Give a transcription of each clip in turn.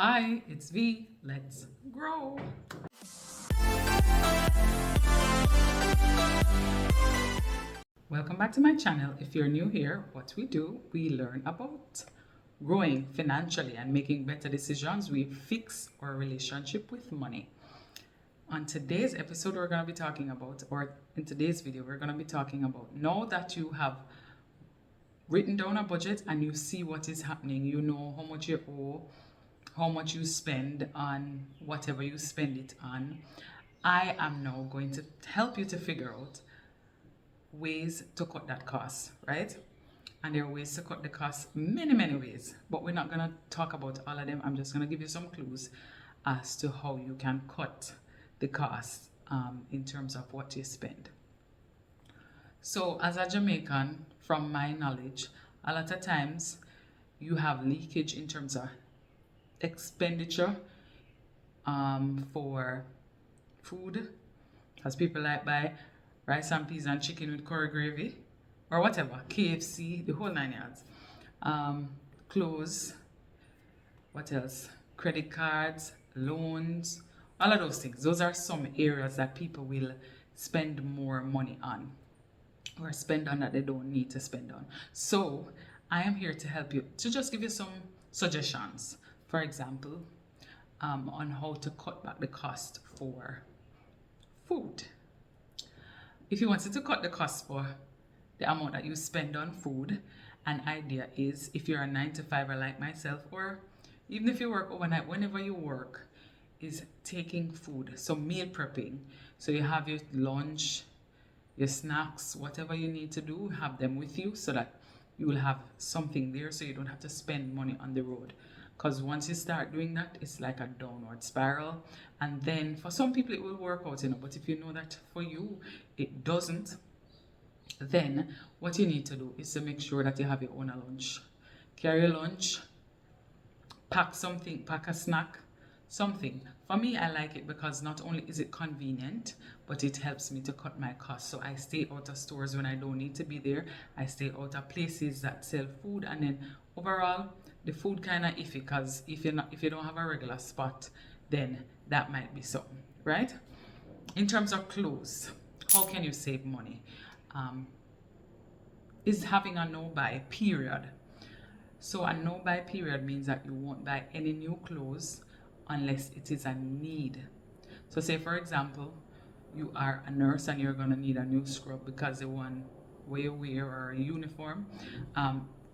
Hi, it's V. Let's grow. Welcome back to my channel. If you're new here, what we do, we learn about growing financially and making better decisions. We fix our relationship with money. On today's episode, we're going to be talking about, or in today's video, we're going to be talking about now that you have written down a budget and you see what is happening, you know how much you owe, how much you spend on whatever you spend it on. I am now going to help you to figure out ways to cut that cost, right? And there are ways to cut the cost, many ways, but we're not going to talk about all of them. I'm just going to give you some clues as to how you can cut the cost in terms of what you spend. So as a Jamaican, from my knowledge, a lot of times you have leakage in terms of expenditure for food, because people like buy rice and peas and chicken with curry gravy or whatever, KFC, the whole 9 yards. Clothes, what else? Credit cards, loans, all of those things. Those are some areas that people will spend more money on or spend on that they don't need to spend on. So I am here to help you, to just give you some suggestions, for example, on how to cut back the cost for food. If you wanted to cut the cost for the amount that you spend on food, an idea is, if you're a 9 to 5er like myself, or even if you work overnight, whenever you work, is taking food, so meal prepping. So you have your lunch, your snacks, whatever you need to do, have them with you so that you will have something there so you don't have to spend money on the road. Because once you start doing that, it's like a downward spiral. And then for some people it will work out, but if you know that for you it doesn't, then what you need to do is to make sure that you have your own lunch. Carry your lunch, pack something, pack a snack, something. For me, I like it because not only is it convenient, but it helps me to cut my costs. So I stay out of stores when I don't need to be there. I stay out of places that sell food, and then overall the food kind of iffy, because if you don't have a regular spot, then that might be something, right? In terms of clothes, how can you save money? Is having a no buy period. So a no buy period means that you won't buy any new clothes unless it is a need. So say for example, you are a nurse and you're going to need a new scrub because the one where you wear or a uniform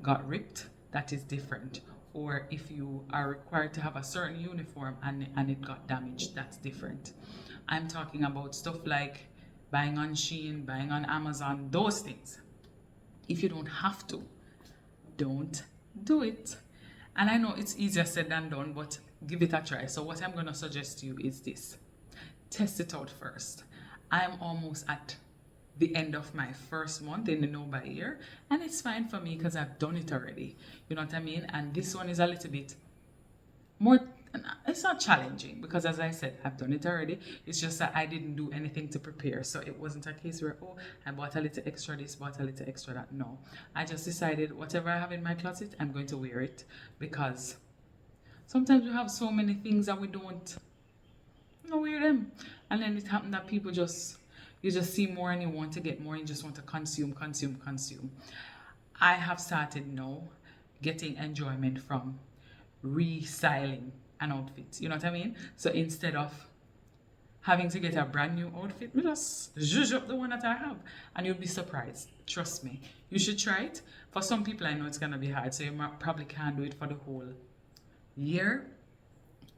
got ripped. That is different. Or if you are required to have a certain uniform and it got damaged, that's different. I'm talking about stuff like buying on Shein, buying on Amazon, those things. If you don't have to, don't do it. And I know it's easier said than done, but give it a try. So what I'm going to suggest to you is this. Test it out first. I'm almost at the end of my first month in the no buy year, and it's fine for me because I've done it already. You know what I mean? And this one is a little bit more, it's not challenging because, as I said, I've done it already. It's just that I didn't do anything to prepare. So it wasn't a case where, oh, I bought a little extra this, bought a little extra that. No, I just decided whatever I have in my closet, I'm going to wear it, because sometimes we have so many things that we don't wear them. And then it happened that you just see more and you want to get more and you just want to consume. I have started now getting enjoyment from restyling an outfit. You know what I mean? So instead of having to get a brand new outfit, we just zhuzh up the one that I have, and you'll be surprised. Trust me. You should try it. For some people, I know it's going to be hard, so you probably can't do it for the whole year.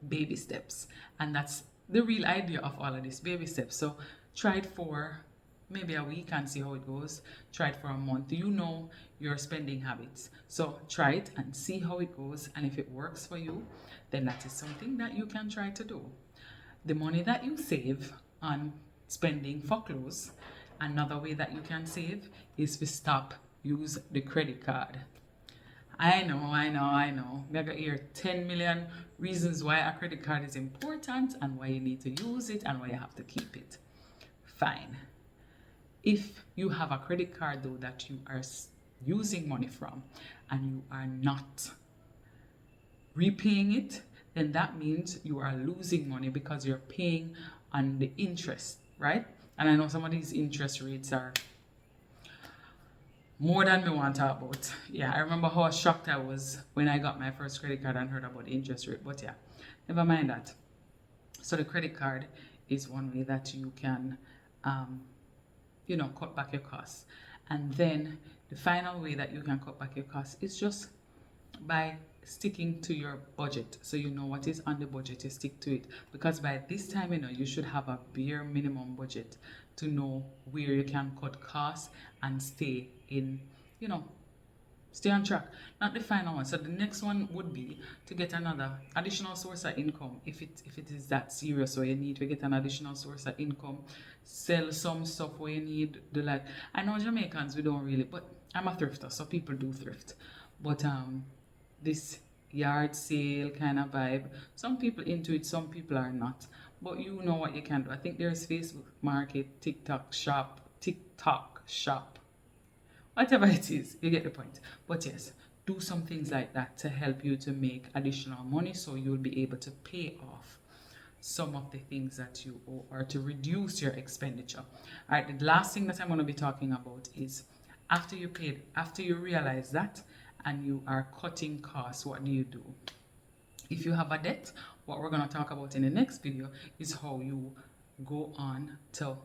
Baby steps. And that's the real idea of all of this, baby steps. So try it for maybe a week and see how it goes. Try it for a month. You know your spending habits. So try it and see how it goes. And if it works for you, then that is something that you can try to do. The money that you save on spending for clothes, another way that you can save is to stop use the credit card. I know. I got here 10 million reasons why a credit card is important and why you need to use it and why you have to keep it. Fine. If you have a credit card though that you are using money from and you are not repaying it, then that means you are losing money because you're paying on the interest, right? And I know some of these interest rates are more than me want to talk about. Yeah, I remember how shocked I was when I got my first credit card and heard about the interest rate. But yeah, never mind that. So the credit card is one way that you can, cut back your costs. And then the final way that you can cut back your costs is just by sticking to your budget. So you know what is on the budget, you stick to it. Because by this time, you should have a bare minimum budget to know where you can cut costs and stay in, stay on track. Not the final one. So the next one would be to get another additional source of income. If it is that serious, or you need to get an additional source of income, sell some stuff where you need the, like, I know Jamaicans, we don't really, but I'm a thrifter, so people do thrift. But this yard sale kind of vibe, some people into it, some people are not. But you know what you can do. I think there's Facebook Market, TikTok Shop, whatever it is, you get the point. But yes, do some things like that to help you to make additional money, so you'll be able to pay off some of the things that you owe, or to reduce your expenditure. All right, the last thing that I'm going to be talking about is after you realize that and you are cutting costs, what do you do? If you have a debt, what we're going to talk about in the next video is how you go on to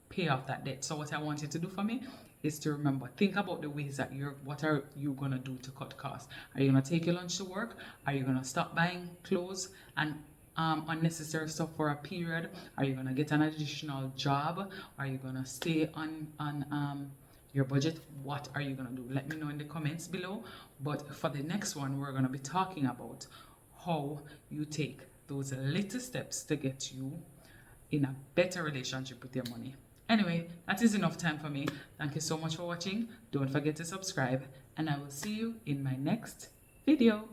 pay off that debt. So what I want you to do for me is to remember, think about the ways that what are you going to do to cut costs? Are you going to take your lunch to work? Are you going to stop buying clothes and unnecessary stuff for a period? Are you going to get an additional job? Are you going to stay on your budget? What are you going to do? Let me know in the comments below. But for the next one, we're going to be talking about how you take those little steps to get you in a better relationship with your money. Anyway, that is enough time for me. Thank you so much for watching. Don't forget to subscribe, and I will see you in my next video.